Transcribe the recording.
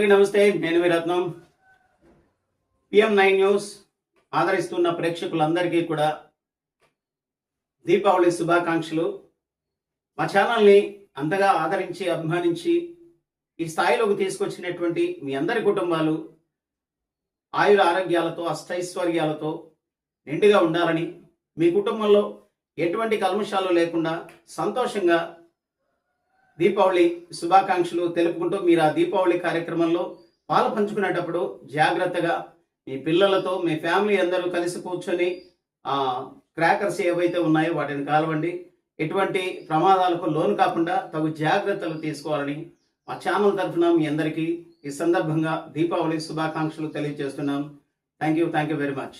అందరికీ నమస్తే. నేను మీ రత్నం. PM9 న్యూస్ ఆదరిస్తున్న ప్రేక్షకులందరికీ కూడా దీపావళి శుభాకాంక్షలు. మా ఛానల్ని అంతగా ఆదరించి అభిమానించి ఈ స్థాయిలోకి తీసుకొచ్చినటువంటి మీ అందరి కుటుంబాలు ఆయుర ఆరోగ్యాలతో అష్టైశ్వర్యాలతో నిండుగా ఉండాలని, మీ కుటుంబంలో ఎటువంటి కల్మషాలు లేకుండా సంతోషంగా దీపావళి శుభాకాంక్షలు తెలుపుకుంటూ మీరు ఆ దీపావళి కార్యక్రమంలో పాలు పంచుకునేటప్పుడు జాగ్రత్తగా మీ పిల్లలతో మీ ఫ్యామిలీ అందరూ కలిసి కూర్చొని క్రాకర్స్ ఏవైతే ఉన్నాయో వాటిని కాలవండి. ఎటువంటి ప్రమాదాలకు లోను కాకుండా తగు జాగ్రత్తలు తీసుకోవాలని మా ఛానల్ తరఫున మీ అందరికీ ఈ సందర్భంగా దీపావళి శుభాకాంక్షలు తెలియజేస్తున్నాం. Thank you very much.